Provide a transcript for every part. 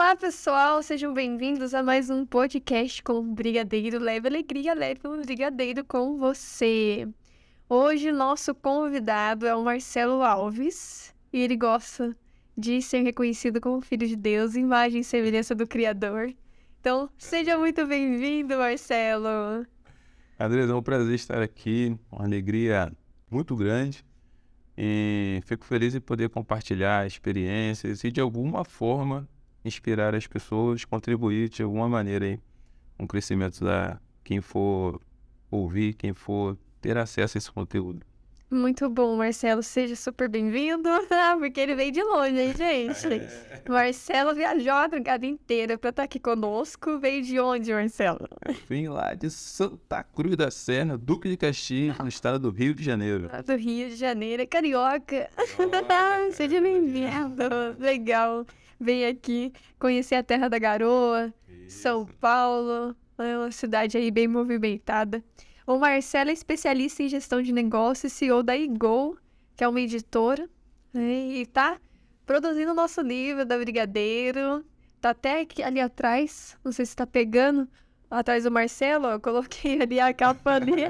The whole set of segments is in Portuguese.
Olá, pessoal, sejam bem-vindos a mais um podcast com Brigadeiro. Leve alegria, leve um brigadeiro com você. Hoje, nosso convidado é o Marcelo Alves e ele gosta de ser reconhecido como filho de Deus, imagem e semelhança do Criador. Então, seja muito bem-vindo, Marcelo. Andres, é um prazer estar aqui, uma alegria muito grande e fico feliz em poder compartilhar experiências e de alguma forma inspirar as pessoas, contribuir de alguma maneira aí com o crescimento da quem for ouvir, quem for ter acesso a esse conteúdo. Muito bom, Marcelo. Seja super bem-vindo, porque ele veio de longe, hein, gente? Marcelo viajou a madrugada inteira para estar aqui conosco. Veio de onde, Marcelo? Vim lá de Santa Cruz da Serra, Duque de Caxias, no estado do Rio de Janeiro. Lá do Rio de Janeiro, é carioca. Seja bem-vindo. Legal. Veio aqui conhecer a Terra da Garoa, São Paulo, é uma cidade aí bem movimentada. O Marcelo é especialista em gestão de negócios, CEO da Igol, que é uma editora, né, e tá produzindo o nosso livro da Brigadeiro. Tá até aqui, ali atrás, não sei se tá pegando, atrás do Marcelo, eu coloquei ali a capa ali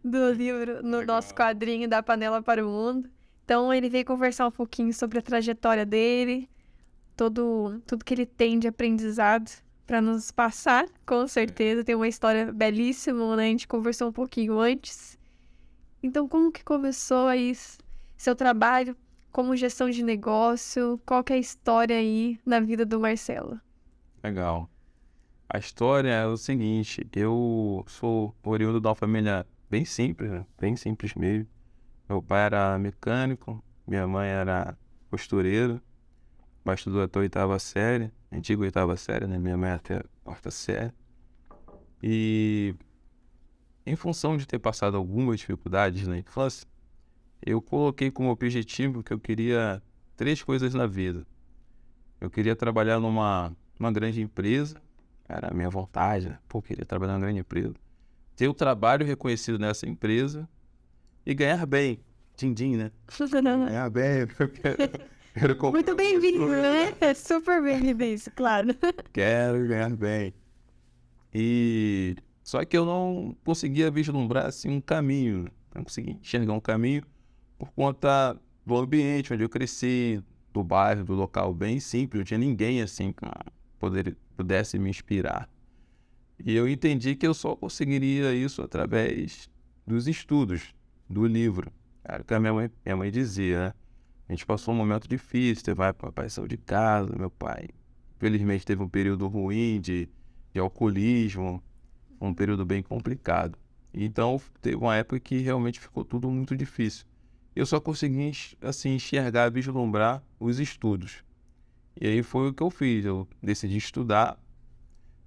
do livro, no Legal. nosso quadrinho da Panela para o Mundo. Então ele veio conversar um pouquinho sobre a trajetória dele, tudo que ele tem de aprendizado para nos passar, com certeza. Tem uma história belíssima, né? A gente conversou um pouquinho antes. Então, como que começou aí seu trabalho como gestão de negócio? Qual que é a história aí na vida do Marcelo? Legal. A história é o seguinte, eu sou oriundo de uma família bem simples, né? Bem simples mesmo. Meu pai era mecânico, minha mãe era costureira, mas estudou até a oitava série, antiga oitava série, né? Minha mãe até a quarta série. E em função de ter passado algumas dificuldades na infância, eu coloquei como objetivo que eu queria 3 coisas na vida. Eu queria trabalhar numa grande empresa, era a minha vontade, né? Pô, eu queria trabalhar numa grande empresa. Ter o trabalho reconhecido nessa empresa e ganhar bem. Din-din, né? Ganhar bem, eu quero comprar Muito bem-vindo, né? É super bem-vindo isso, claro. Quero ganhar bem. E só que eu não conseguia vislumbrar assim um caminho, não conseguia enxergar um caminho por conta do ambiente onde eu cresci, do bairro, do local bem simples, não tinha ninguém assim que pudesse me inspirar. E eu entendi que eu só conseguiria isso através dos estudos, do livro. Era o que a minha mãe dizia, né? A gente passou um momento difícil, teve uma época que meu pai saiu de casa, meu pai, infelizmente, teve um período ruim de alcoolismo, um período bem complicado. Então, teve uma época que realmente ficou tudo muito difícil. Eu só consegui, assim, enxergar, vislumbrar os estudos. E aí foi o que eu fiz, eu decidi estudar.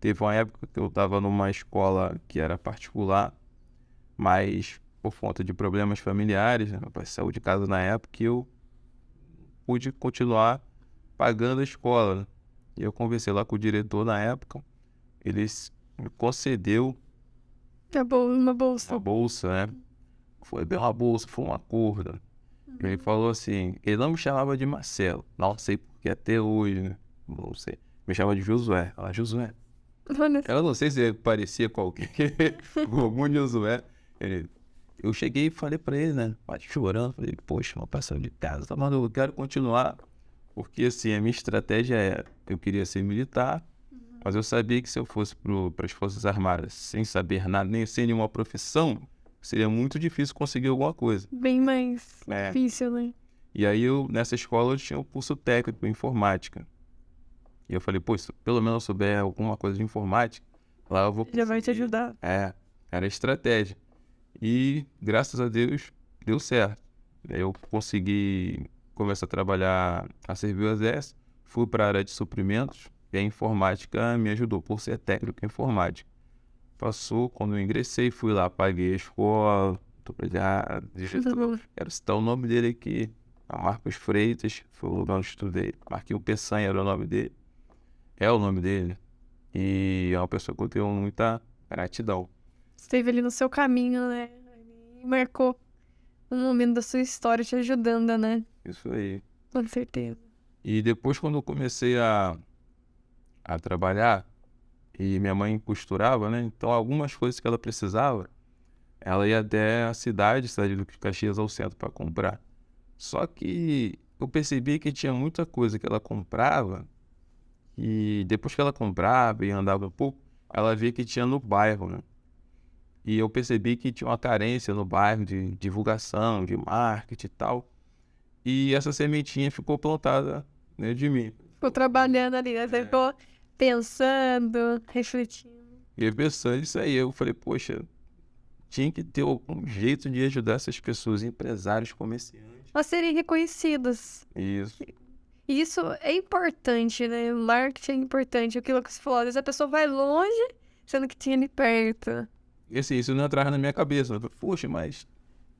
Teve uma época que eu estava numa escola que era particular, mas por conta de problemas familiares, né, meu pai saiu de casa na época e eu pude continuar pagando a escola, né? E eu conversei lá com o diretor na época, ele me concedeu Acabou uma uma bolsa. bolsa, né? Foi bem uma bolsa, foi um acordo. Ele falou assim, ele não me chamava de Marcelo, não sei porque até hoje, né? Não sei. Me chamava de Josué. Ela, Josué. Olha, Eu não sei se parecia qualquer algum Josué. Eu cheguei e falei pra ele, né? Quase chorando, falei, poxa, meu pai saiu de casa, tá maluco, eu quero continuar. Porque assim, a minha estratégia eu queria ser militar, mas eu sabia que se eu fosse para as Forças Armadas sem saber nada, nem sem nenhuma profissão, seria muito difícil conseguir alguma coisa. bem mais É. difícil, né? E aí nessa escola eu tinha um curso técnico em informática. E eu falei, pô, se pelo menos eu souber alguma coisa de informática, lá eu vou Já vai te conseguir. ajudar. Era a estratégia. E graças a Deus deu certo. Eu consegui começar a trabalhar, a servir o exército, fui para a área de suprimentos e a informática me ajudou por ser técnico em informática. Passou, quando eu ingressei, fui lá, paguei a escola, quero citar o nome dele aqui, a Marcos Freitas, foi o lugar onde eu estudei. Marquinhos Peçanha era o nome dele, é o nome dele, e é uma pessoa que eu tenho muita gratidão. Esteve ali no seu caminho, né? E marcou um momento da sua história te ajudando, né? Isso aí. Com certeza. E depois, quando eu comecei a a trabalhar e minha mãe costurava, né? Então, algumas coisas que ela precisava, ela ia até a cidade do Caxias ao centro para comprar. Só que eu percebi que tinha muita coisa que ela comprava e depois que ela comprava e andava um pouco, ela via que tinha no bairro, né? E eu percebi que tinha uma carência no bairro de divulgação, de marketing e tal. E essa sementinha ficou plantada dentro de mim. Ficou trabalhando ali, né? Você ficou pensando, refletindo. E eu pensando isso aí, eu falei, poxa, tinha que ter algum jeito de ajudar essas pessoas, empresários, comerciantes. A serem reconhecidas. Isso. E isso é importante, né? O marketing é importante. Aquilo que você falou, às vezes a pessoa vai longe, sendo que tinha ali perto. E assim, isso não entrava na minha cabeça. Eu falei, poxa, mas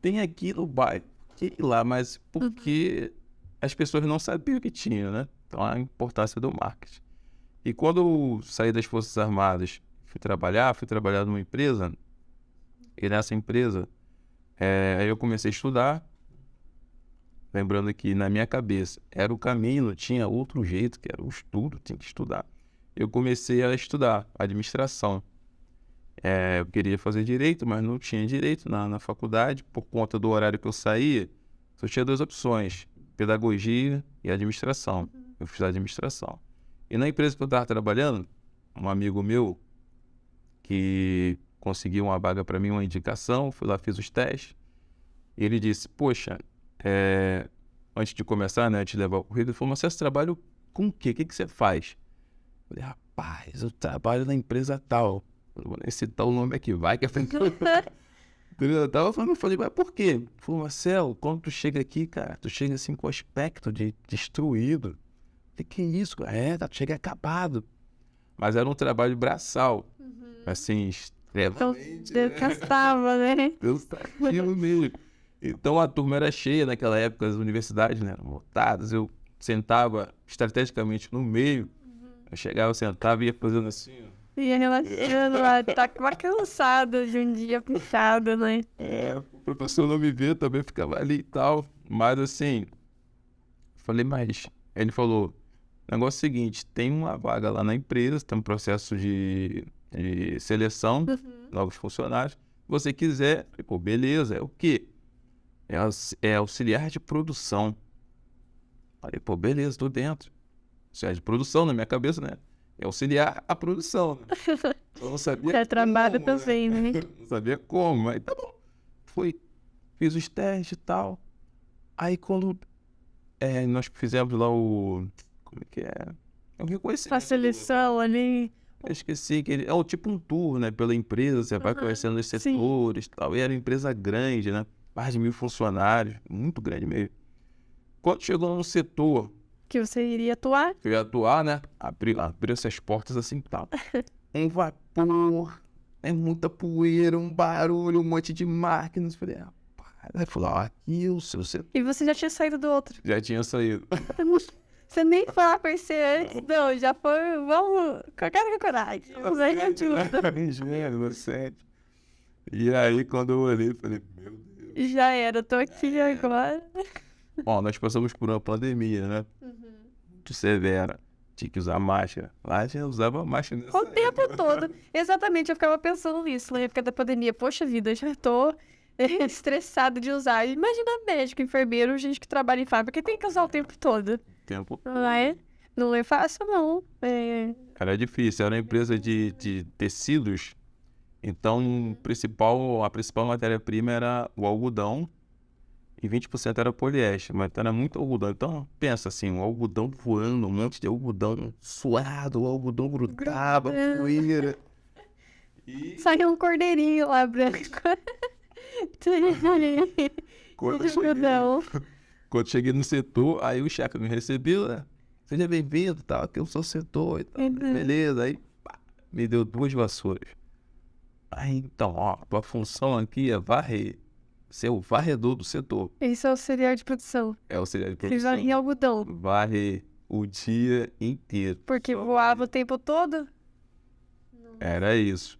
tem aqui no bairro, tem lá, mas porque as pessoas não sabiam o que tinha, né? Então, a importância do marketing. E quando eu saí das Forças Armadas, fui trabalhar numa empresa, e nessa empresa, aí eu comecei a estudar, lembrando que na minha cabeça era o caminho, não tinha outro jeito, que era o estudo, tinha que estudar. Eu comecei a estudar administração. Eu queria fazer direito, mas não tinha direito na faculdade, por conta do horário que eu saía, só tinha 2 opções, pedagogia e administração. Eu fiz administração. E na empresa que eu estava trabalhando, um amigo meu que conseguiu uma vaga para mim, uma indicação, fui lá, fiz os testes, e ele disse, poxa, antes de começar, né, antes de levar o currículo, ele falou, mas você trabalha com o quê? O que você faz? Eu falei, rapaz, eu trabalho na empresa tal. Eu não vou nem citar o nome aqui, vai que é... Eu tava falando, eu falei, mas por quê? Ele falou, Marcelo, quando tu chega aqui, cara, tu chega assim com o aspecto de destruído. Eu falei, que isso? Tu chega acabado. Mas era um trabalho braçal, assim, Então, extremamente... desgastava, né? Cansativo mesmo. Então a turma era cheia naquela época, as universidades, né, eram lotadas, eu sentava estrategicamente no meio, eu chegava, sentava e ia fazendo assim, ó. Ia relaxando lá, tá cansado de um dia puxado, né? O professor não me vê, também ficava ali e tal. Mas assim, falei, mas... Ele falou, negócio é o seguinte, tem uma vaga lá na empresa, tem um processo de seleção, novos funcionários. Se você quiser, falei, pô, beleza, é o quê? É auxiliar de produção. Falei, pô, beleza, tô dentro. Auxiliar de produção na minha cabeça, né? É auxiliar a produção, né? Eu não sabia Já trabalho como, também, né? Não sabia como, mas tá bom. Fiz os testes e tal. Aí quando nós fizemos lá como é que é? É um reconhecimento. A seleção ali. Eu esqueci que é tipo um tour, né? Pela empresa, você vai conhecendo os setores e tal. E era uma empresa grande, né? Mais de 1.000 funcionários, muito grande mesmo. Quando chegou no setor Que você iria atuar? que eu ia atuar, né? Abriu essas portas assim e tal. Um vapor, muita poeira, um barulho, um monte de máquinas. Eu falei, rapaz. Aí falou, aqui o seu setor. E você já tinha saído do outro? Já tinha saído. Você nem foi lá conhecer antes, não, já foi, vamos, qualquer coragem, vamos aí ajuda. Ingênuo, inocente. E aí, quando eu olhei, falei, meu Deus. Já era, tô aqui agora. Bom, nós passamos por uma pandemia, né? Muito severa. Tinha que usar máscara. Lá a gente usava máscara nessa O tempo todo. Exatamente, eu ficava pensando nisso na época da pandemia. Poxa vida, eu já tô estressado de usar. Imagina médico, enfermeiro, gente que trabalha em fábrica, tem que usar o tempo todo. tempo. Não é fácil, não. Era difícil, era uma empresa de tecidos. Então, a principal matéria-prima era o algodão e 20% era poliéster, mas era muito algodão. Então, pensa assim, o algodão voando, um monte de algodão suado, o algodão grudava, poeira. E Saiu um cordeirinho lá, branco. quando cheguei no setor, aí o chefe me recebeu, né? Seja bem-vindo, tal, aqui é o seu setor e tal. Beleza, aí me deu 2 vassouras. Aí, então, ó, tua função aqui é varrer. Ser o varredor do setor. Isso é auxiliar de produção. É auxiliar de Ele produção. varria algodão. Varrer o dia inteiro. Porque voava o tempo todo? Era isso.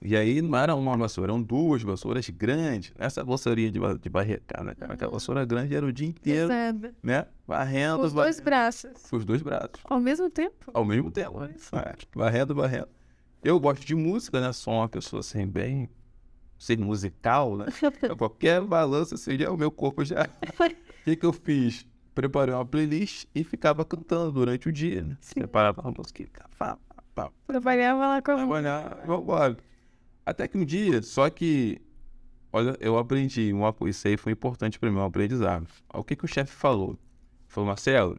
E aí não era uma vassoura, eram duas vassouras grandes. Essa vassourinha de varrer, cara. Aquela vassoura grande era o dia inteiro, Pesada. né? Varrendo, Os dois braços. com os dois braços. Ao mesmo tempo? Ao mesmo tempo. Varrendo. Eu gosto de música, né? Sou uma pessoa assim, bem... Ser musical, né? Qualquer balanço seria o meu corpo já. O que eu fiz? Preparei uma playlist e ficava cantando durante o dia, né? Preparava uma música, Trabalhava lá com a... trabalhar, vambora. Até que um dia, só que, olha, eu aprendi, isso aí foi importante para mim, um aprendizado. O que o chefe falou? Falou, Marcelo,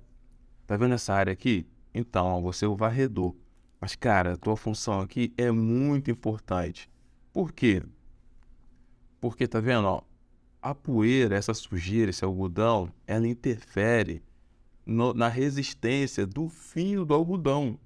tá vendo essa área aqui? Então, você é o varredor. Mas, cara, a tua função aqui é muito importante. Por quê? Porque, tá vendo, ó, a poeira, essa sujeira, esse algodão, ela interfere na resistência do fio do algodão.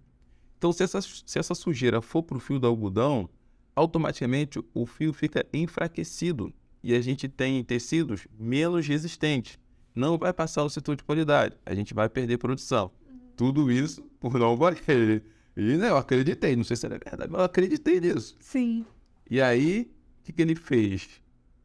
Então, se essa sujeira for pro fio do algodão, automaticamente o fio fica enfraquecido e a gente tem tecidos menos resistentes. Não vai passar o setor de qualidade, a gente vai perder produção. Tudo isso por não varrer. E né, eu acreditei, não sei se era verdade, mas eu acreditei nisso. Sim. E aí, o que ele fez?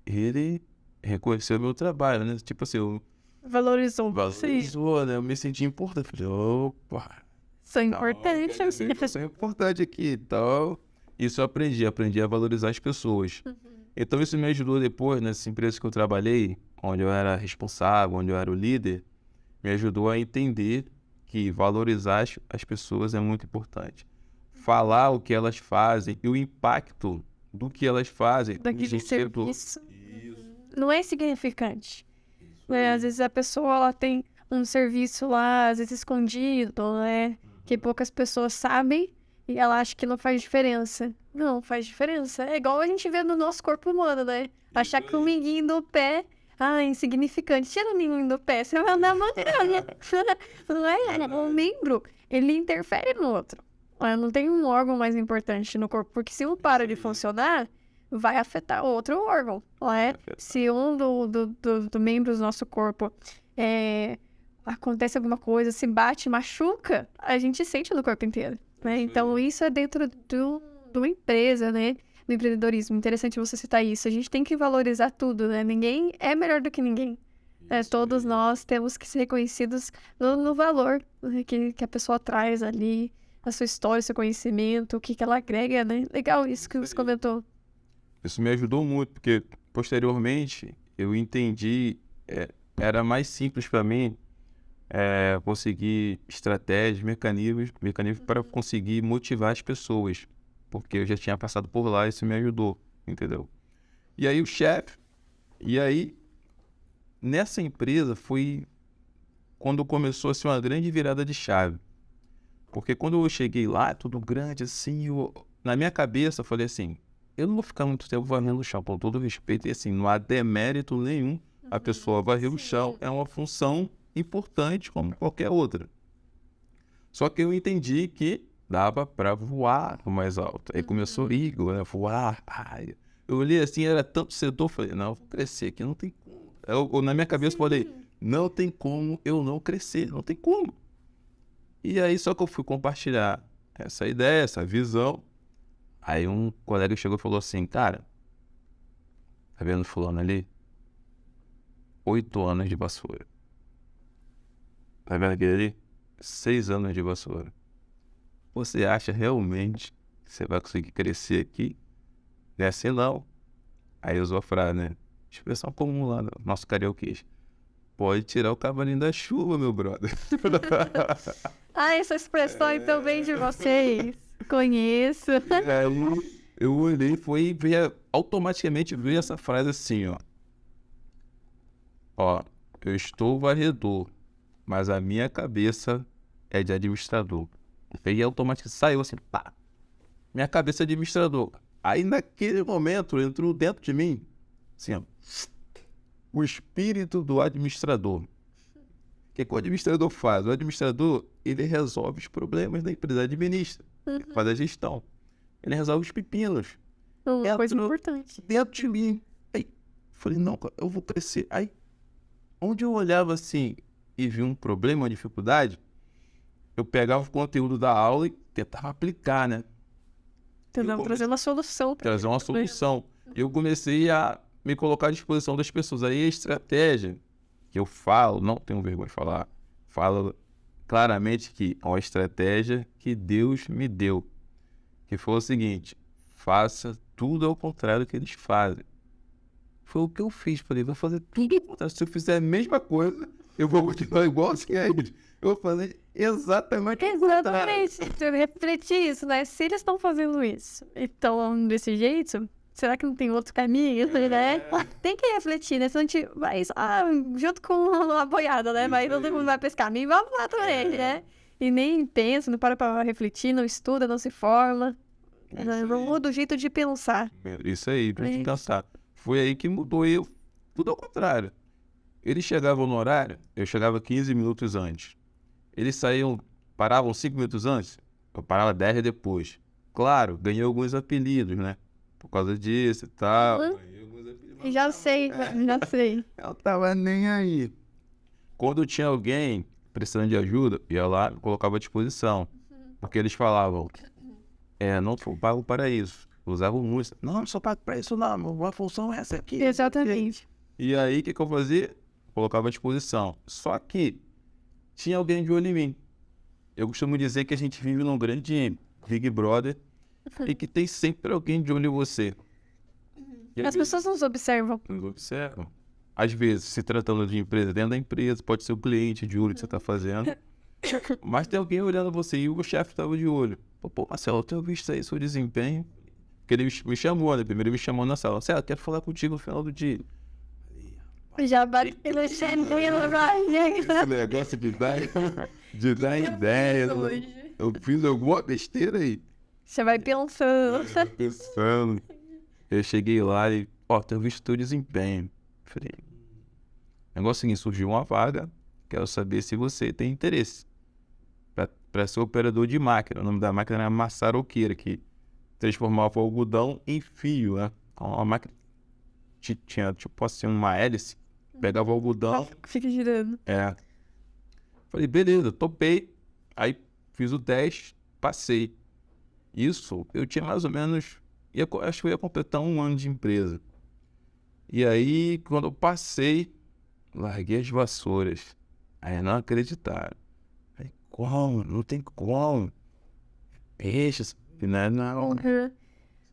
Ele reconheceu meu trabalho, né? Tipo assim, Valorizou. valorizou, né? Eu me senti importante. Falei, opa, Isso é importante. isso é importante aqui. Então, isso eu aprendi a valorizar as pessoas. Então, isso me ajudou depois, nessa empresa que eu trabalhei, onde eu era responsável, onde eu era o líder, me ajudou a entender que valorizar as pessoas é muito importante. Falar o que elas fazem e o impacto do que elas fazem. Daquele serviço. Não é insignificante. Às vezes a pessoa ela tem um serviço lá, às vezes escondido, né? Que poucas pessoas sabem e ela acha que não faz diferença. Não, faz diferença. É igual a gente vê no nosso corpo humano, né? Achar que o minguinho do pé, é insignificante. Tira o minguinho do pé, você vai andar mancando. Não é? Um membro, ele interfere no outro. Não tem um órgão mais importante no corpo, porque se um para de funcionar, vai afetar outro órgão, não é? Se um do membros do nosso corpo acontece alguma coisa, se bate, machuca, a gente sente no corpo inteiro, né? Então, isso é dentro de uma empresa, né? Do empreendedorismo. Interessante você citar isso. A gente tem que valorizar tudo, né? Ninguém é melhor do que ninguém. Todos nós temos que ser reconhecidos no valor, né, que a pessoa traz ali, a sua história, seu conhecimento, o que ela agrega, né? Legal isso que você comentou. Isso me ajudou muito, porque posteriormente eu entendi, era mais simples para mim conseguir estratégias, mecanismos para conseguir motivar as pessoas, porque eu já tinha passado por lá e isso me ajudou, entendeu? E aí nessa empresa foi quando começou a ser uma grande virada de chave. Porque quando eu cheguei lá, tudo grande assim, na minha cabeça eu falei assim, eu não vou ficar muito tempo varrendo o chão, com todo respeito, e assim, não há demérito nenhum a pessoa varrer o chão, é uma função importante como qualquer outra. Só que eu entendi que dava para voar mais alto. Aí começou Igor, né? Voar. Eu olhei assim, era tanto setor, falei, não, eu vou crescer aqui, não tem como. Eu na minha cabeça falei, não tem como eu não crescer, não tem como. E aí só que eu fui compartilhar essa ideia, essa visão. Aí um colega chegou e falou assim, cara, tá vendo fulano ali? 8 anos de vassoura. Tá vendo aquele ali? 6 anos de vassoura. Você acha realmente que você vai conseguir crescer aqui? Não é assim não. Aí usou a frase, né? Expressão comum lá no nosso karaokê. Pode tirar o cavalinho da chuva, meu brother. Essa expressão então vem de vocês. Conheço. Eu olhei e automaticamente veio essa frase assim, ó. Eu estou varredor, mas a minha cabeça é de administrador. E automaticamente saiu assim, pá. Minha cabeça é administrador. Aí naquele momento entrou dentro de mim, assim, ó, o espírito do administrador. O que o administrador faz? O administrador, ele resolve os problemas da empresa, administra, faz a gestão. Ele resolve os pepinos. Uma coisa importante. Dentro de mim. Aí, falei, não, eu vou crescer. Aí, onde eu olhava assim e vi um problema, uma dificuldade, eu pegava o conteúdo da aula e tentava aplicar, né? Entendeu? Trazer uma solução. Trazer uma solução. Eu comecei a me colocar à disposição das pessoas. Aí a estratégia que eu falo, não tenho vergonha de falar, falo claramente que é uma estratégia que Deus me deu. Que foi o seguinte: faça tudo ao contrário do que eles fazem. Foi o que eu fiz. Falei, vou fazer tudo ao contrário. Se eu fizer a mesma coisa, eu vou continuar igual assim a eles. Eu falei exatamente. Exatamente. Eu refleti isso, né? Se eles estão fazendo isso e estão desse jeito, será que não tem outro caminho, né? Tem que refletir, né? Senão a gente vai junto com a boiada, né? Vai, todo mundo vai pescar caminho, vamos lá também, né? E nem pensa, não para pra refletir, não estuda, não se forma. Não muda o jeito de pensar. Isso aí, pra gente pensar. Foi aí que mudou. Eu, tudo ao contrário. Eles chegavam no horário, eu chegava 15 minutos antes. Eles saíam, paravam 5 minutos antes, eu parava 10 depois. Claro, ganhei alguns apelidos, né? Por causa disso e tal. Ganhei alguns apelidos. Já sei. Eu tava nem aí. Quando tinha alguém precisando de ajuda, ia lá e colocava à disposição. Porque eles falavam, não sou pago para isso. Usavam música. Não sou pago para isso não, a função é essa aqui. Exatamente. E aí, o que eu fazia? Colocava à disposição. Só que tinha alguém de olho em mim. Eu costumo dizer que a gente vive num grande Big Brother e que tem sempre alguém de olho em você. E As pessoas nos observam. nos observam. Às vezes, se tratando de empresa, dentro da empresa, pode ser o cliente de olho que você está fazendo. Mas tem alguém olhando você e o chefe estava de olho. Pô, Marcelo, eu tenho visto aí seu desempenho. Porque ele me chamou, né? Primeiro ele me chamou na sala. Marcelo, eu quero falar contigo no final do dia. Já bate pelo chefe. Esse negócio de dar ideia. Eu fiz alguma besteira aí. Você vai pensando. Pensando. Eu cheguei lá e, tenho visto teu desempenho. Falei, negócio seguinte, surgiu uma vaga, quero saber se você tem interesse para ser operador de máquina. O nome da máquina era maçaroqueira, que transformava o algodão em fio, né? Uma máquina tinha, tipo assim, uma hélice, pegava o algodão. Fica girando. Falei, beleza, topei. Aí fiz o teste, passei. Isso, eu tinha mais ou menos, acho que eu ia completar 1 ano de empresa. E aí, quando eu passei, larguei as vassouras. Aí não acreditaram. Aí, como? Não tem como. Peixe, né? Não.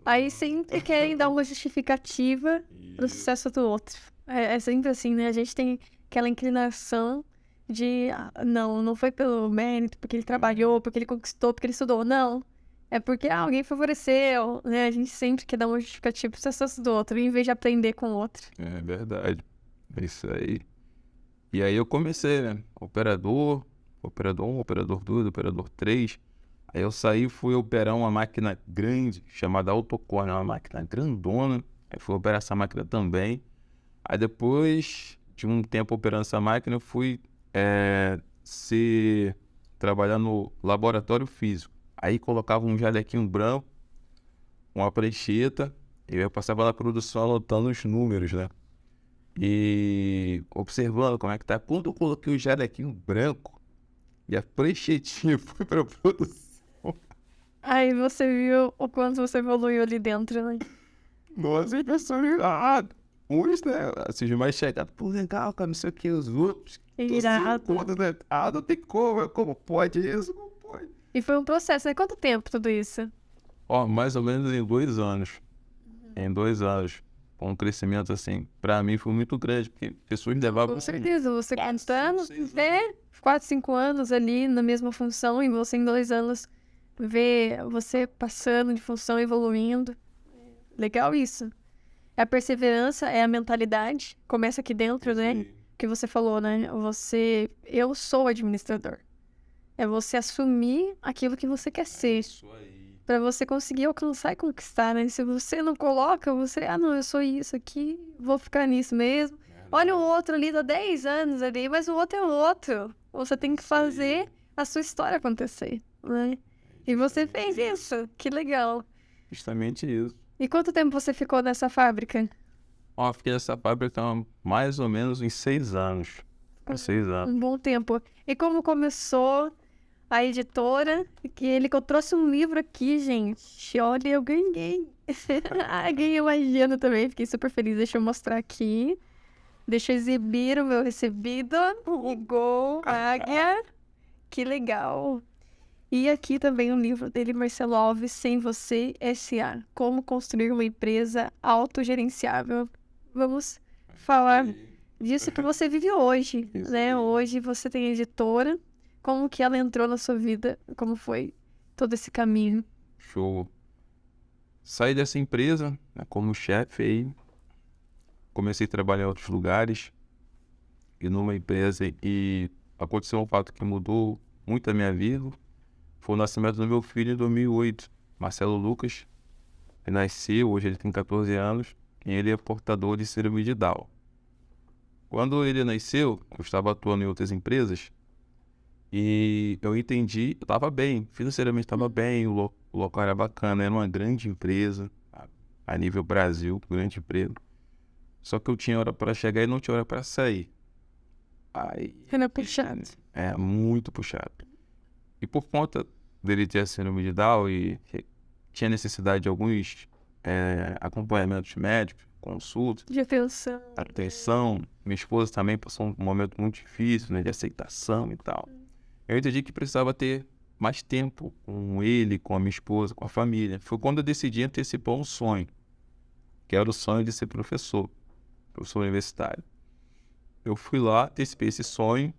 Aí sempre querem dar uma justificativa pro sucesso do outro. É sempre assim, né? A gente tem aquela inclinação de, não foi pelo mérito, porque ele trabalhou, porque ele conquistou, porque ele estudou. Não. É porque alguém favoreceu, né? A gente sempre quer dar uma justificativa pro sucesso do outro, em vez de aprender com o outro. É verdade. É isso aí. E aí eu comecei, né? Operador 1, operador 2, operador 3. Aí eu saí e fui operar uma máquina grande, chamada Autocorn, uma máquina grandona. Aí fui operar essa máquina também. Aí depois de um tempo operando essa máquina, eu fui trabalhar no laboratório físico. Aí colocava um jalequinho branco, uma prancheta, e eu passava na produção anotando os números, né? E observando como é que tá. Quando eu coloquei o jalequinho branco e a pranchetinha foi pra produção. Aí você viu o quanto você evoluiu ali dentro, né? Nossa, eu pensei, uns, né? Assim, os mais chegados, pô, legal, cara, não sei o que, os outros. Irado. Né? Não tem como pode isso? Não pode. E foi um processo, né? Quanto tempo tudo isso? Mais ou menos em 2 anos. Em 2 anos. Com um crescimento, assim, pra mim foi muito grande, porque pessoas levavam... Com certeza, você quantos anos? 4, 5 anos ali na mesma função, e você em 2 anos ver você passando de função, evoluindo. Legal isso. A perseverança é a mentalidade, começa aqui dentro, né? Que você falou, né? Eu sou administrador. É você assumir aquilo que você quer ser. Isso aí. Pra você conseguir alcançar e conquistar, né? Se você não coloca, não, eu sou isso aqui, vou ficar nisso mesmo. Olha o outro ali, dá 10 anos ali, mas o outro é o outro. Você tem que fazer a sua história acontecer, né? E você fez isso, que legal. Justamente isso. E quanto tempo você ficou nessa fábrica? Fiquei nessa fábrica mais ou menos em 6 anos. 6 anos. Um bom tempo. E como começou a editora, que eu trouxe um livro aqui, gente. Olha, eu ganhei. Ganhei uma agenda também, fiquei super feliz. Deixa eu mostrar aqui. Deixa eu exibir o meu recebido. Igual águia. Que legal. E aqui também o livro dele, Marcelo Alves, Sem Você, S.A. Como construir uma empresa autogerenciável. Vamos falar disso que você vive hoje, né? Hoje você tem editora. Como que ela entrou na sua vida? Como foi todo esse caminho? Show. Saí dessa empresa, né, como chefe aí. Comecei a trabalhar em outros lugares. E numa empresa, e aconteceu um fato que mudou muito a minha vida. Foi o nascimento do meu filho em 2008, Marcelo Lucas. Ele nasceu, hoje ele tem 14 anos, e ele é portador de síndrome de Down. Quando ele nasceu, eu estava atuando em outras empresas, e eu entendi, eu estava bem, financeiramente estava bem, o local era bacana, era uma grande empresa, a nível Brasil, grande empresa. Só que eu tinha hora para chegar e não tinha hora para sair. Aí, Era puxado. é muito puxado. E por conta dele ter a síndrome de Down e tinha necessidade de alguns acompanhamentos médicos, consultas, De atenção. atenção. Minha esposa também passou um momento muito difícil, né, de aceitação e tal. Eu entendi que precisava ter mais tempo com ele, com a minha esposa, com a família. Foi quando eu decidi antecipar um sonho, que era o sonho de ser professor universitário. Eu fui lá, antecipei esse sonho.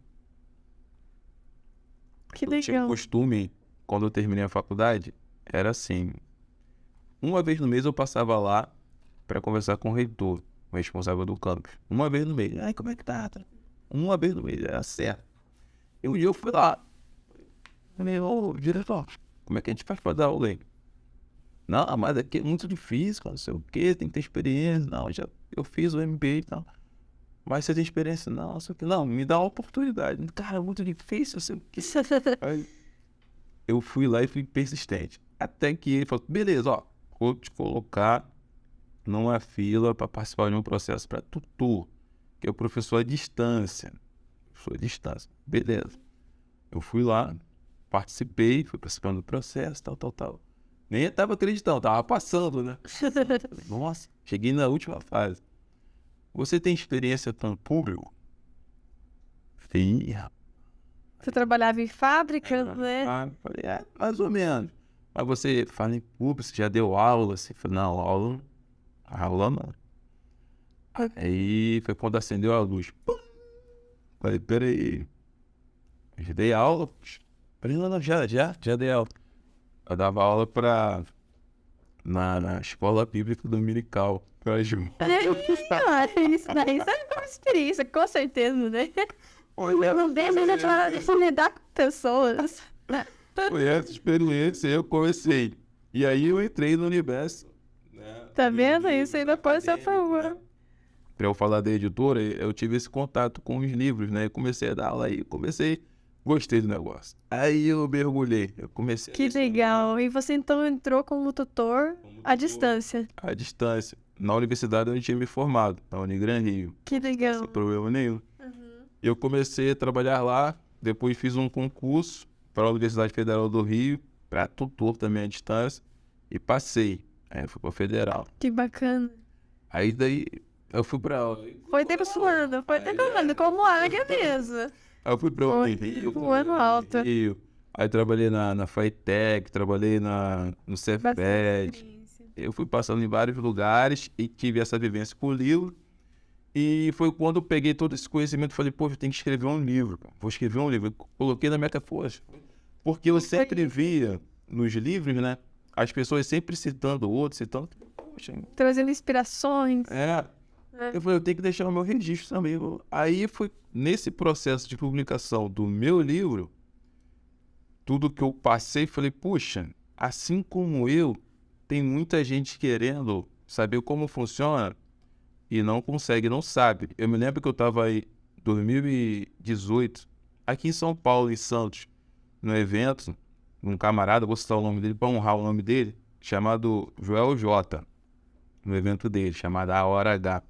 Que Eu tinha um legal. costume, quando eu terminei a faculdade, era assim, uma vez no mês eu passava lá para conversar com o reitor, o responsável do campus. Uma vez no mês. Ai, como é que tá? Uma vez no mês, era certo. E um dia eu fui lá. Falei, ô, diretor, como é que a gente faz para dar aula aí? Não, mas aqui é muito difícil, cara, não sei o quê, tem que ter experiência. Não, eu fiz o MBA e tal. Mas você tem experiência? Não, não sei o quê. Não, me dá uma oportunidade. Cara, é muito difícil, não sei o quê. Aí, eu fui lá e fui persistente. Até que ele falou, beleza, ó, vou te colocar numa fila para participar de um processo para tutor, que é o professor à distância. Professor à distância. Beleza. Eu fui lá, participei, fui participando do processo, tal. Nem estava acreditando, tava passando, né? Nossa, cheguei na última fase. Você tem experiência tanto público? Sim. Você trabalhava em fábrica, né? Falei, mais ou menos. Mas você fala em público, você já deu aula? Assim? Falei, não, aula não. Aí foi quando acendeu a luz. Pum! Falei, peraí. Eu já dei aula? Falei, não, já dei aula. Eu dava aula na escola bíblica dominical. Pra Ju. Isso daí é uma experiência, com certeza, né? Não tem de lidar com pessoas. Foi essa experiência, eu comecei. E aí eu entrei no universo. Né, Tá vendo? Isso ainda pode ser a favor. Para eu falar da editora, eu tive esse contato com os livros, né? Eu comecei a dar aula aí, gostei do negócio. Aí eu mergulhei, eu comecei Que legal. E você então entrou como tutor à distância. à distância, na universidade onde eu tinha me formado, na Unigran Rio, Que legal. sem problema nenhum. Eu comecei a trabalhar lá, depois fiz um concurso para a Universidade Federal do Rio, para tutor também à distância, e passei. Aí eu fui para a Federal. Que bacana. Aí daí eu fui para... Foi decolando, como águia mesmo. Aí eu fui para o Rio. Voando alto. Aí trabalhei na Fitec, trabalhei no Cefet. Experiência. Eu fui passando em vários lugares e tive essa vivência com o livro. E foi quando eu peguei todo esse conhecimento e falei, poxa, eu tenho que escrever um livro. Cara. Vou escrever um livro. Eu coloquei na minha cabeça. Porque eu sempre via nos livros, né? As pessoas sempre citando outros, citando... Poxa, Trazendo inspirações. eu falei, eu tenho que deixar o meu registro também. Aí foi nesse processo de publicação do meu livro, tudo que eu passei, falei, puxa, assim como eu, tem muita gente querendo saber como funciona e não consegue, não sabe. Eu me lembro que eu estava aí em 2018, aqui em São Paulo, em Santos, no evento, um camarada, vou citar o nome dele para honrar o nome dele, chamado Joel J, no evento dele, chamado A Hora H.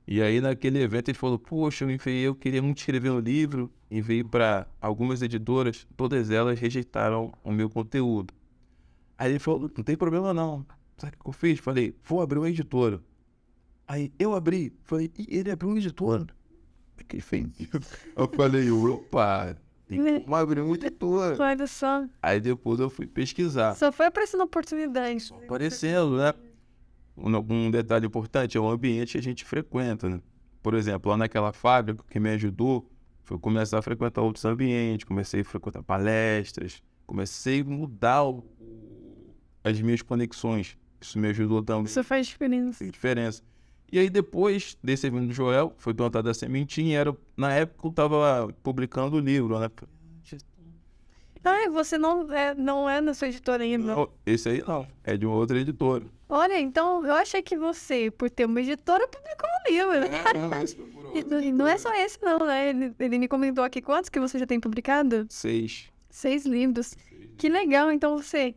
E aí, naquele evento, ele falou, poxa, eu queria muito escrever um livro, enviei para algumas editoras, todas elas rejeitaram o meu conteúdo. Aí ele falou, não tem problema não. Sabe o que eu fiz? Falei, vou abrir uma editora. Aí eu abri, falei, e ele abriu uma editora. O que ele fez? Eu falei, opa, tem como abrir uma editora. Olha só. Aí depois eu fui pesquisar. Só foi aparecendo oportunidade. Aparecendo, né? Um detalhe importante é o ambiente que a gente frequenta, né? Por exemplo, lá naquela fábrica, o que me ajudou foi começar a frequentar outros ambientes, comecei a frequentar palestras, comecei a mudar as minhas conexões. Isso me ajudou também. Isso faz diferença. Fez diferença. E aí depois desse evento do Joel, foi plantada a sementinha, na época eu estava publicando o livro, né? Ah, você não é na sua editora ainda. Não, esse aí não, é de uma outra editora. Olha, então eu achei que você, por ter uma editora, publicou um livro. E não é só esse não, né? Ele me comentou aqui quantos que você já tem publicado? 6. 6 livros. Que legal, então você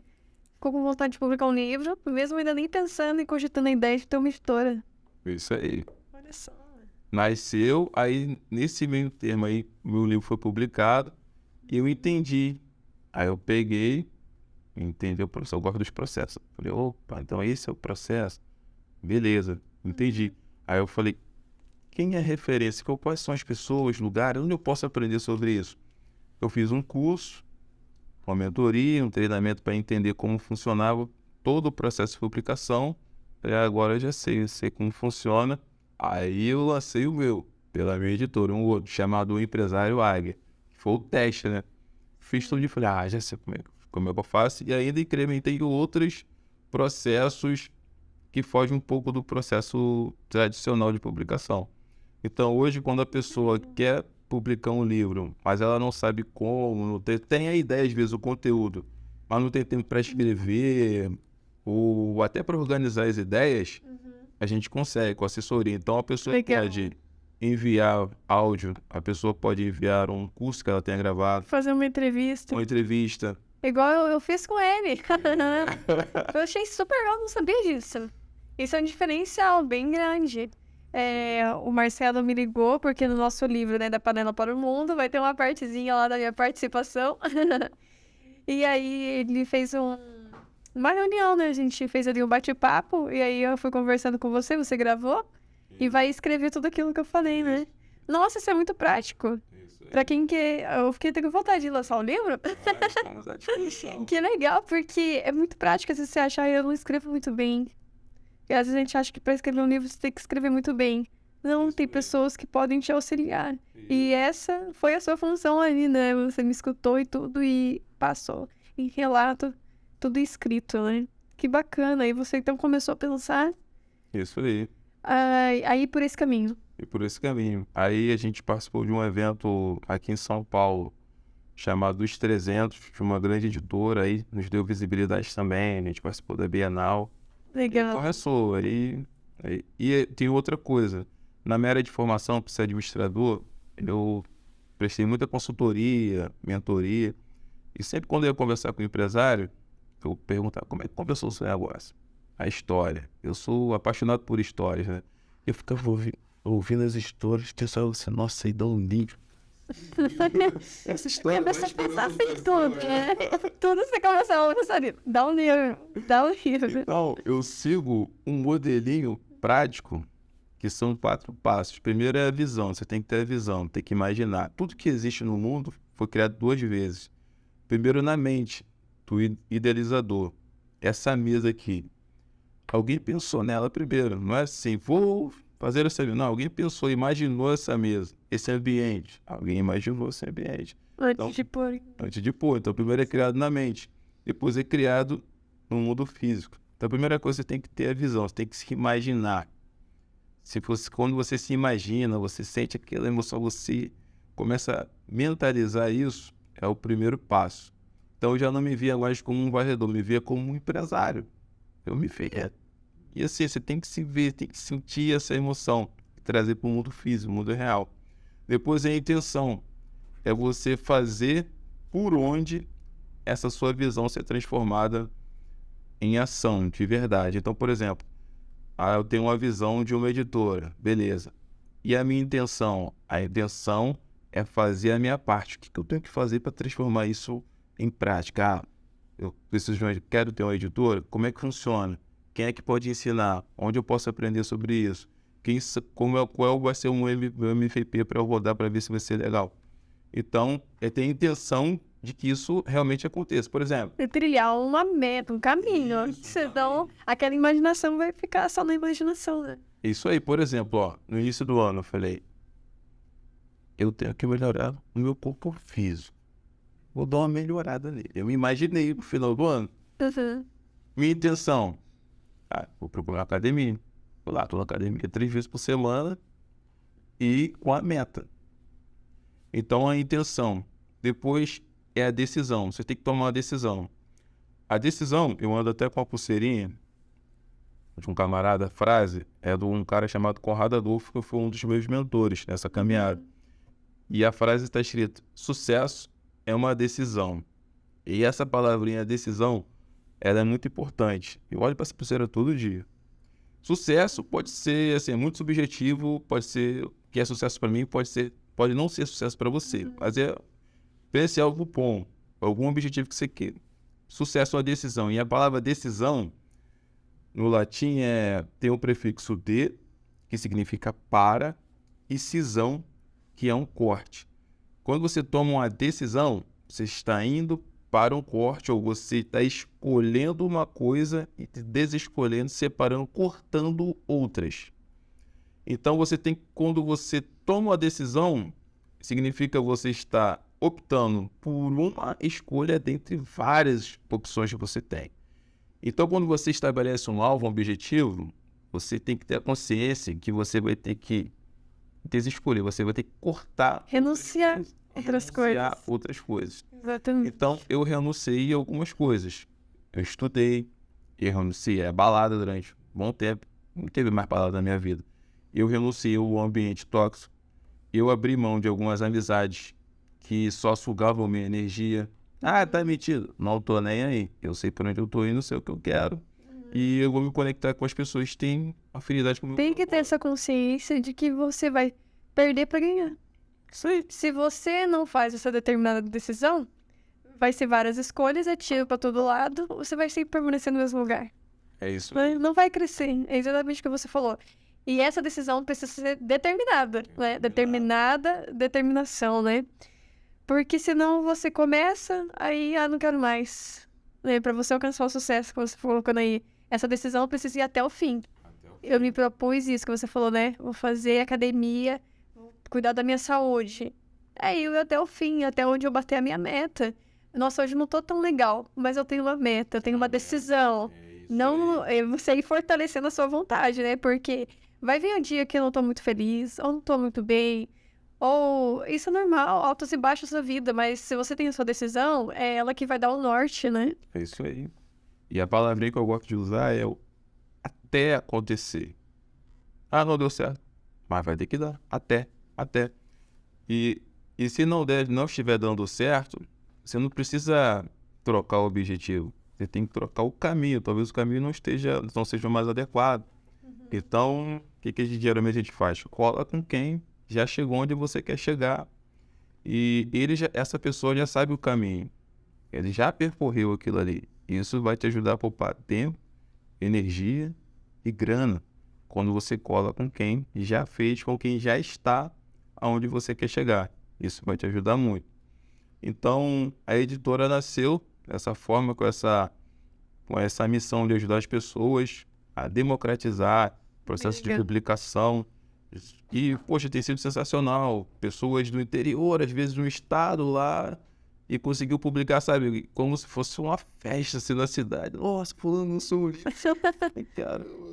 ficou com vontade de publicar um livro, mesmo ainda nem pensando e cogitando a ideia de ter uma editora. Isso aí. Olha só. Nasceu, aí nesse meio termo aí, meu livro foi publicado e eu entendi. Aí eu peguei, entendi o processo, eu gosto dos processos. Falei, opa, então esse é o processo. Beleza, entendi. Aí eu falei, quem é referência? Quais são as pessoas, lugares, onde eu posso aprender sobre isso? Eu fiz um curso, uma mentoria, um treinamento para entender como funcionava todo o processo de publicação. Falei, agora eu já sei como funciona. Aí eu lancei o meu, pela minha editora, um outro, chamado O Empresário Águia. Que foi o teste, né? Fiz tudo e falei, já sei como é que eu faço. E ainda incrementei outros processos que fogem um pouco do processo tradicional de publicação. Então, hoje, quando a pessoa quer publicar um livro, mas ela não sabe como, não tem a ideia, às vezes, o conteúdo, mas não tem tempo para escrever, ou até para organizar as ideias, a gente consegue com assessoria. Então, a pessoa pode enviar áudio, a pessoa pode enviar um curso que ela tenha gravado. Fazer uma entrevista. Uma entrevista. Igual eu fiz com ele. Eu achei super legal, não sabia disso. Isso é um diferencial bem grande. O Marcelo me ligou, porque no nosso livro, né, da Panela para o Mundo, vai ter uma partezinha lá da minha participação. E aí ele fez uma reunião, né? A gente fez ali um bate-papo, e aí eu fui conversando com você, você gravou, e vai escrever tudo aquilo que eu falei, né? Nossa, isso é muito prático. Pra quem quer... Eu fiquei com vontade de lançar um livro. Que legal, porque é muito prático. Às vezes você acha, eu não escrevo muito bem. E às vezes a gente acha que para escrever um livro você tem que escrever muito bem. Não, tem pessoas que podem te auxiliar. E essa foi a sua função ali, né? Você me escutou e tudo e passou em relato, tudo escrito, né? Que bacana. E você então começou a pensar... Isso aí. Aí por esse caminho. E por esse caminho. Aí a gente participou de um evento aqui em São Paulo, chamado Os 300, de uma grande editora, aí nos deu visibilidade também, a gente participou da Bienal. Legal. E começou. E tem outra coisa, na minha área de formação para ser administrador, eu prestei muita consultoria, mentoria, e sempre quando eu ia conversar com o empresário, eu perguntava, como é que começou o seu negócio? A história. Eu sou apaixonado por histórias, né? Eu ficava ouvindo as histórias, pensava assim, nossa, aí dá um livro. Essa história começa a pensar em tudo, né? Tudo você começa a pensar, dá um livro. Então, eu sigo um modelinho prático, que são 4 passos. Primeiro é a visão, você tem que ter a visão, tem que imaginar. Tudo que existe no mundo foi criado 2 vezes. Primeiro na mente, do idealizador. Essa mesa aqui, alguém pensou nela primeiro, não é assim, vou fazer essa mesa. Não, alguém pensou, imaginou essa mesa, esse ambiente. Alguém imaginou esse ambiente. Antes de pôr. Então primeiro é criado na mente, depois é criado no mundo físico. Então a primeira coisa, você tem que ter a visão, você tem que se imaginar. Quando você se imagina, você sente aquela emoção, você começa a mentalizar isso, é o primeiro passo. Então eu já não me via mais como um varredor, me via como um empresário. Eu me via. E assim, você tem que se ver, tem que sentir essa emoção, trazer para o mundo físico, o mundo real. Depois é a intenção, é você fazer por onde essa sua visão ser transformada em ação, de verdade. Então, por exemplo, eu tenho uma visão de uma editora, beleza. E a minha intenção? A intenção é fazer a minha parte. O que eu tenho que fazer para transformar isso em prática? Eu quero ter uma editora? Como é que funciona? Quem é que pode ensinar? Onde eu posso aprender sobre isso? Qual vai ser meu MVP para eu rodar para ver se vai ser legal? Então, eu tenho a intenção de que isso realmente aconteça. Por exemplo... E trilhar uma meta, um caminho. Senão, aquela imaginação vai ficar só na imaginação, né? Isso aí, por exemplo, ó, no início do ano eu falei, eu tenho que melhorar o meu corpo físico. Vou dar uma melhorada nele. Eu me imaginei no final do ano. Minha intenção, vou procurar uma academia. Vou lá, estou na academia 3 vezes por semana e com a meta. Então a intenção, depois é a decisão. Você tem que tomar uma decisão. A decisão, eu ando até com uma pulseirinha de um camarada, a frase é de um cara chamado Conrado Adolfo, que foi um dos meus mentores nessa caminhada. E a frase está escrita: sucesso é uma decisão. E essa palavrinha decisão, ela é muito importante. Eu olho para essa pulseira todo dia. Sucesso pode ser assim, muito subjetivo, pode ser que é sucesso para mim, pode não ser sucesso para você, mas pense em algo bom, algum objetivo que você queira. Sucesso é uma decisão. E a palavra decisão no latim tem o prefixo de, que significa para, e cisão, que é um corte. Quando você toma uma decisão, você está indo para um corte, ou você está escolhendo uma coisa e desescolhendo, separando, cortando outras. Então, quando você toma uma decisão, significa você estar optando por uma escolha dentre várias opções que você tem. Então, quando você estabelece um alvo, um objetivo, você tem que ter a consciência que você vai ter que desescolher, você vai ter que cortar... Renunciar outras coisas. Exatamente. Então, eu renunciei a algumas coisas. Eu estudei, eu renunciei a balada durante um bom tempo, não teve mais balada na minha vida. Eu renunciei ao ambiente tóxico, eu abri mão de algumas amizades que só sugavam minha energia. Tá mentindo. Não tô nem aí. Eu sei por onde eu tô indo, sei o que eu quero. E eu vou me conectar com as pessoas que têm afinidade comigo. Tem que ter essa consciência de que você vai perder para ganhar. Isso aí. Se você não faz essa determinada decisão, vai ser várias escolhas, é tiro para todo lado, você vai sempre permanecer no mesmo lugar. É isso. Não vai crescer. É exatamente o que você falou. E essa decisão precisa ser determinada, né? Determinação, né? Porque senão você começa, aí, não quero mais. Né? Para você alcançar o sucesso que você está colocando aí, essa decisão precisa ir até o fim. Eu me propus isso que você falou, né? Vou fazer academia, vou cuidar da minha saúde. Aí eu ir até o fim, até onde eu bater a minha meta. Nossa, hoje não tô tão legal, mas eu tenho uma meta, eu tenho uma decisão. Não, você ir fortalecendo a sua vontade, né? Porque vai vir um dia que eu não tô muito feliz, ou não tô muito bem, ou isso é normal, altos e baixos da vida, mas se você tem a sua decisão, é ela que vai dar o norte, né? É isso aí. E a palavrinha que eu gosto de usar é o até acontecer. Não deu certo, mas vai ter que dar. Até. E se não estiver dando certo, você não precisa trocar o objetivo. Você tem que trocar o caminho. Talvez o caminho não seja mais adequado. Então, o que geralmente a gente faz? Cola com quem já chegou onde você quer chegar. E essa pessoa já sabe o caminho. Ele já percorreu aquilo ali. Isso vai te ajudar a poupar tempo, energia e grana. Quando você cola com quem já fez, com quem já está aonde você quer chegar. Isso vai te ajudar muito. Então, a editora nasceu dessa forma, com essa missão de ajudar as pessoas a democratizar o processo de publicação. E, poxa, tem sido sensacional. Pessoas do interior, às vezes no estado lá, e conseguiu publicar, sabe, como se fosse uma festa assim na cidade. Nossa, fulano no sul.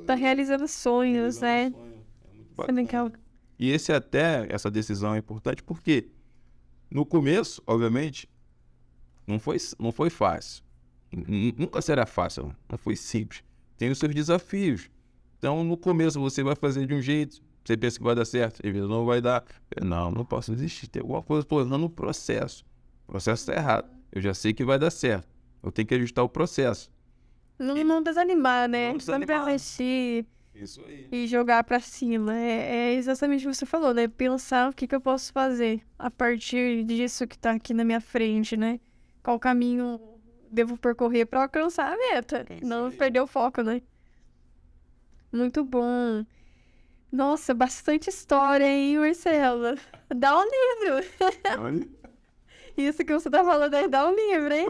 Tá realizando sonhos, né? É legal. E essa decisão é importante porque no começo, obviamente, não foi fácil. Nunca será fácil, não foi simples. Tem os seus desafios. Então, no começo, você vai fazer de um jeito, você pensa que vai dar certo, às vezes não vai dar. Não posso desistir. Tem alguma coisa, estou errando no processo. O processo está errado. Eu já sei que vai dar certo. Eu tenho que ajustar o processo. Não desanimar, né? Não desanimar. Não persistir. Isso aí. e jogar pra cima. É exatamente o que você falou, né? Pensar o que eu posso fazer a partir disso que tá aqui na minha frente, né? Qual caminho devo percorrer pra alcançar a meta. É isso Não aí. perder o foco, né? Muito bom. Nossa, bastante história, hein, Marcela? Dá um livro. Olha. Isso que você tá falando aí, dá um livro, hein?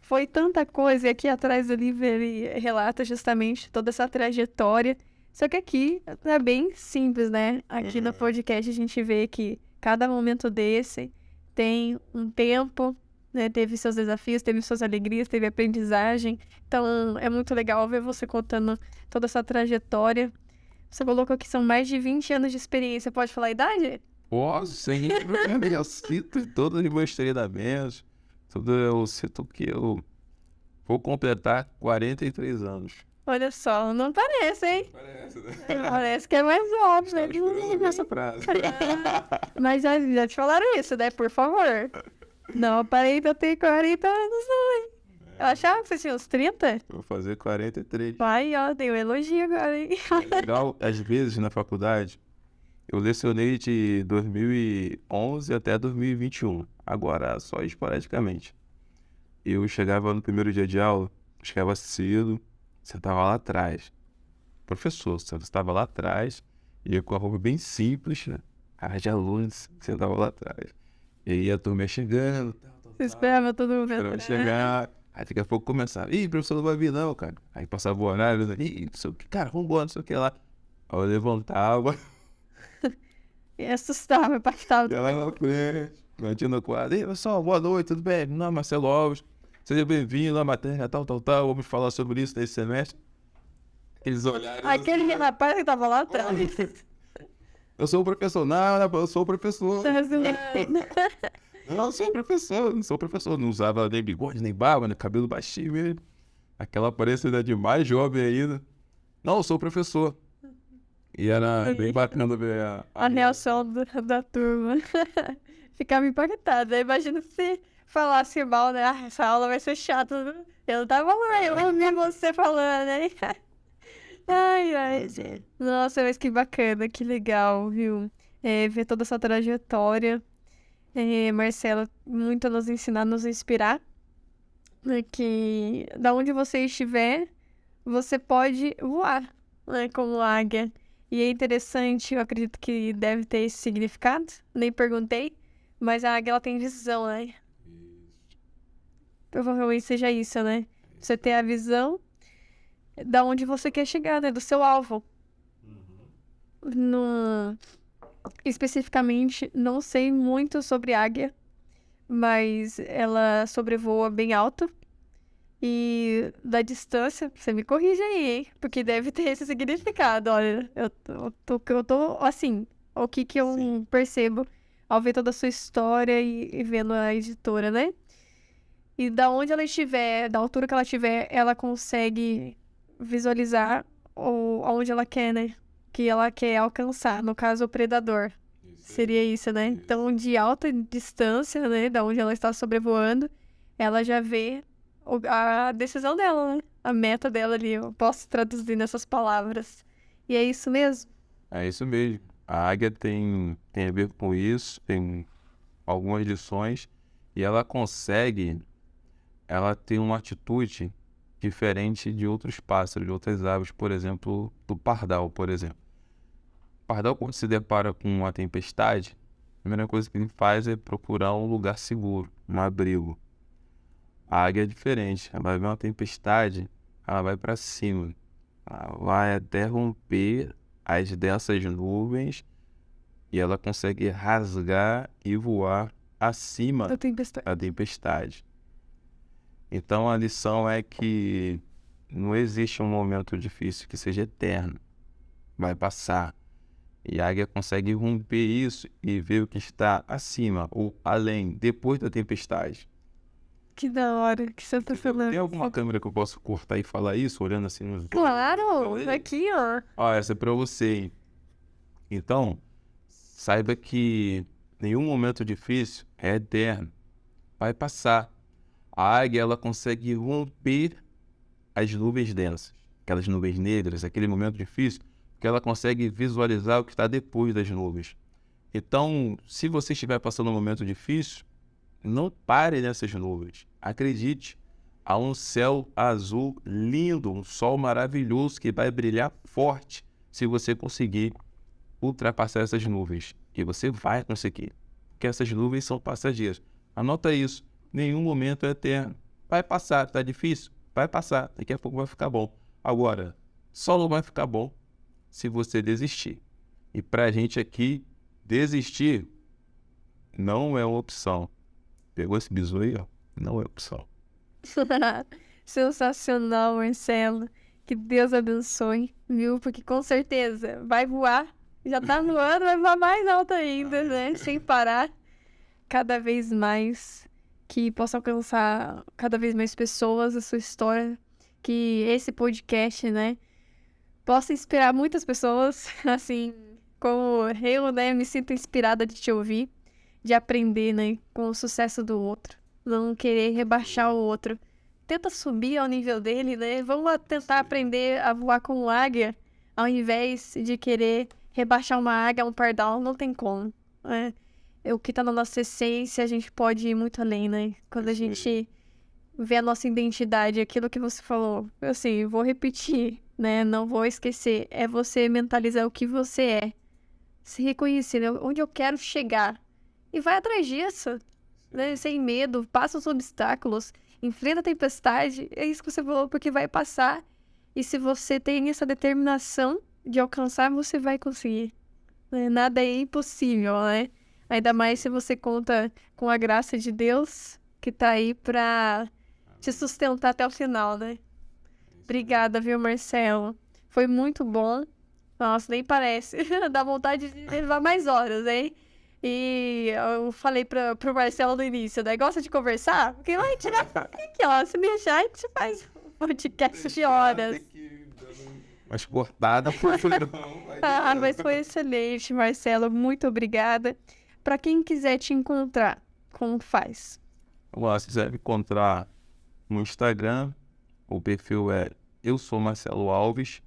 Foi tanta coisa, e aqui atrás do livro ele relata justamente toda essa trajetória. Só que aqui é bem simples, né? Aqui no podcast a gente vê que cada momento desse tem um tempo, né? Teve seus desafios, teve suas alegrias, teve aprendizagem. Então é muito legal ver você contando toda essa trajetória. Você colocou que são mais de 20 anos de experiência. Pode falar a idade? Posso, sem eu cito todos os meus treinamentos, tudo eu cito que eu vou completar 43 anos. Olha só, não parece, hein? Parece, né? Parece que é mais óbvio, né? Essa frase. Mas já te falaram isso, né? Por favor. Não aparenta ter 40 anos, não, hein? Eu achava que você tinha uns 30. Vou fazer 43. Vai, ó, dei um elogio agora, hein? É legal, às vezes, na faculdade, eu lecionei de 2011 até 2021. Agora, só esporadicamente. Eu chegava no primeiro dia de aula, chegava cedo, sentava lá atrás. Professor, você estava lá atrás, ia com a roupa bem simples, né? Cara de alunos, sentava lá atrás. E aí a turma ia chegando, Você esperava todo mundo esperava entrar. chegar. Aí daqui a pouco começava, ih, professor não vai vir não, cara. Aí passava o horário, né? Ih, não sei o que, cara, vambora, não sei o que lá. Aí eu levantava, E assustava, impactava. ia lá na frente, batia no quadro. Ei, pessoal, boa noite, tudo bem? Não, Marcelo Alves, seja bem-vindo à matéria, tal, vamos falar sobre isso nesse semestre. Eles olharam Aquele rapaz que tava lá atrás. eu sou o professor, não, eu sou o professor. Tá zoando. Não, eu sou o professor, não sou o professor. Não usava nem bigode, nem barba, né? Cabelo baixinho mesmo. Aquela aparência de mais jovem ainda. Não, eu sou o professor. E era bem bacana ver A reação da turma. Ficava impactada. Imagina se falasse mal, né? Ah, essa aula vai ser chata. Né? Eu não tava lá, eu ouvia você falando, né? Ai. Nossa, mas que bacana, que legal, viu? Ver toda essa trajetória. Marcela, muito a nos ensinar, nos inspirar. Né? Que da onde você estiver, você pode voar, né? Como águia. E é interessante, eu acredito que deve ter esse significado. Nem perguntei, mas a águia ela tem visão, né? Provavelmente seja isso, né? Você ter a visão da onde você quer chegar, né? Do seu alvo. No... Especificamente, não sei muito sobre águia, mas ela sobrevoa bem alto. E da distância, você me corrige aí, hein? Porque deve ter esse significado. Olha, eu tô assim, o que eu Sim. percebo ao ver toda a sua história e vendo a editora, né? E da onde ela estiver, da altura que ela estiver, ela consegue visualizar aonde ela quer, né? Que ela quer alcançar, no caso, o predador. Seria isso, né? Então, de alta distância, né? Da onde ela está sobrevoando, ela já vê a decisão dela, né? A meta dela ali. Eu posso traduzir nessas palavras. E é isso mesmo? É isso mesmo. A águia tem a ver com isso, tem algumas lições. E ela tem uma atitude diferente de outros pássaros, de outras aves, por exemplo, do pardal, por exemplo. O pardal, quando se depara com uma tempestade, a primeira coisa que ele faz é procurar um lugar seguro, um abrigo. A águia é diferente, ela vai ver uma tempestade, ela vai para cima, ela vai até romper as densas nuvens e ela consegue rasgar e voar acima Da tempestade. da tempestade. Então a lição é que não existe um momento difícil que seja eterno, vai passar. E a águia consegue romper isso e ver o que está acima ou além, depois da tempestade. Que da hora que você tá falando. Tem alguma câmera que eu posso cortar e falar isso, olhando assim nos... Claro! Aqui, ó. Ó, essa é pra você, hein? Então, saiba que nenhum momento difícil é eterno. Vai passar. A águia, ela consegue romper as nuvens densas. Aquelas nuvens negras, aquele momento difícil, porque ela consegue visualizar o que está depois das nuvens. Então, se você estiver passando um momento difícil, não pare nessas nuvens. Acredite, há um céu azul lindo, um sol maravilhoso que vai brilhar forte se você conseguir ultrapassar essas nuvens. E você vai conseguir, porque essas nuvens são passageiras. Anota isso, nenhum momento é eterno. Vai passar, tá difícil? Vai passar, daqui a pouco vai ficar bom. Agora, só não vai ficar bom se você desistir. E pra gente aqui, desistir não é uma opção. Pegou esse bizu aí, ó? Não é opção. Sensacional, Marcelo. Que Deus abençoe, viu? Porque com certeza vai voar. Já tá voando, vai voar mais alto ainda, né? Sem parar. Cada vez mais. Que possa alcançar cada vez mais pessoas a sua história. Que esse podcast, né? Possa inspirar muitas pessoas. Assim, como eu, né? Me sinto inspirada de te ouvir. De aprender, né? Com o sucesso do outro. Não querer rebaixar o outro. Tenta subir ao nível dele, né? Vamos tentar aprender a voar com um águia, ao invés de querer rebaixar uma águia a um pardal. Não tem como, né? O que tá na nossa essência, a gente pode ir muito além, né? Quando a gente vê a nossa identidade, aquilo que você falou, assim, vou repetir, né? Não vou esquecer. É você mentalizar o que você é. Se reconhecer, né? Onde eu quero chegar. E vai atrás disso, né? Sem medo, passa os obstáculos. Enfrenta a tempestade, é isso que você falou, porque vai passar. E se você tem essa determinação de alcançar, você vai conseguir. Né? Nada é impossível, né? Ainda mais se você conta com a graça de Deus, que tá aí pra te sustentar até o final, né? Obrigada, viu, Marcelo? Foi muito bom. Nossa, nem parece. Dá vontade de levar mais horas, hein? E eu falei pro Marcelo no início, né? Gosta de conversar? Porque vai tirar aqui, ó. Se deixar, a gente faz um podcast de horas. Mas cortada por Mas foi excelente, Marcelo. Muito obrigada. Pra quem quiser te encontrar, como faz? Vamos lá, se quiser me encontrar no Instagram, o perfil é Eu Sou Marcelo Alves.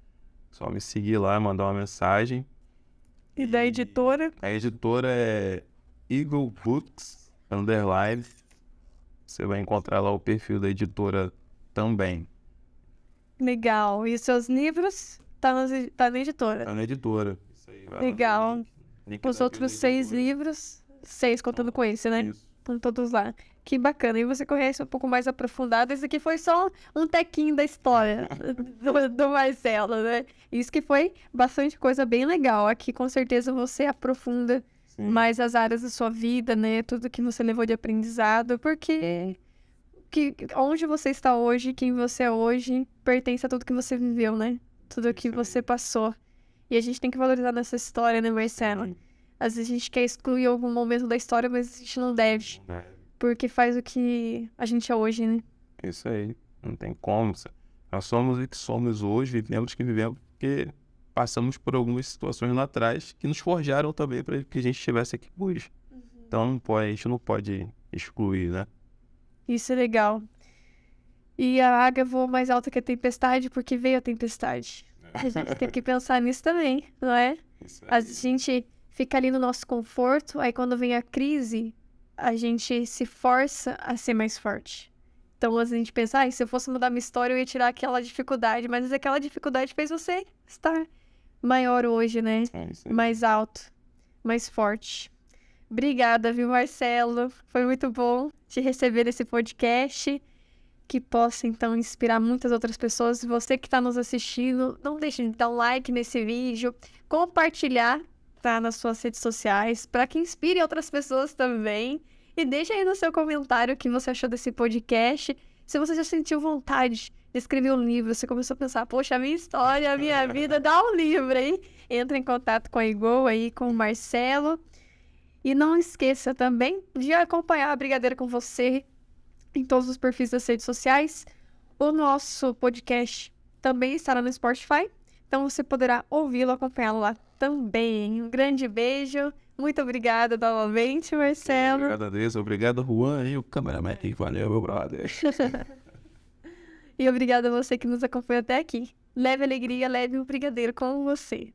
Só me seguir lá, mandar uma mensagem. E da editora? A editora é Eagle Books _ Você vai encontrar lá o perfil da editora também. Legal. E os seus livros? Tá na editora? Tá na editora. Isso aí, Legal. Link Os da outros editora. 6 livros, 6 contando com esse, né? Isso. Estão todos lá. Que bacana. E você conhece um pouco mais aprofundado. Esse aqui foi só um tequinho da história do Marcelo, né? Isso que foi bastante coisa bem legal. Aqui, com certeza, você aprofunda mais as áreas da sua vida, né? Tudo que você levou de aprendizado. Porque onde você está hoje, quem você é hoje, pertence a tudo que você viveu, né? Tudo que você passou. E a gente tem que valorizar nessa história, né, Marcelo? Às vezes a gente quer excluir algum momento da história, mas a gente não deve. Porque faz o que a gente é hoje, né? Isso aí. Não tem como. Nós somos o que somos hoje, vivemos o que vivemos, porque passamos por algumas situações lá atrás que nos forjaram também para que a gente estivesse aqui hoje. Então a gente não pode excluir, né? Isso é legal. E a águia voa mais alta que a tempestade porque veio a tempestade. A gente tem que pensar nisso também, não é? A gente fica ali no nosso conforto, aí quando vem a crise, a gente se força a ser mais forte. Então, a gente pensa, se eu fosse mudar minha história, eu ia tirar aquela dificuldade. Mas aquela dificuldade fez você estar maior hoje, né? Mais alto, mais forte. Obrigada, viu, Marcelo? Foi muito bom te receber nesse podcast. Que possa, então, inspirar muitas outras pessoas. Você que está nos assistindo, não deixe de dar um like nesse vídeo, compartilhar, tá, nas suas redes sociais, para que inspire outras pessoas também. E deixa aí no seu comentário o que você achou desse podcast. Se você já sentiu vontade de escrever um livro, você começou a pensar, poxa, a minha história, a minha vida, dá um livro, hein? Entra em contato com a Eagle aí, com o Marcelo. E não esqueça também de acompanhar a Brigadeiro com você em todos os perfis das redes sociais. O nosso podcast também estará no Spotify, então você poderá ouvi-lo, acompanhá-lo lá também. Um grande beijo, muito obrigada novamente, Marcelo. Obrigado a Deus, obrigado Juan e o cameraman. Valeu, meu brother. E obrigada a você que nos acompanhou até aqui. Leve alegria, leve o brigadeiro com você.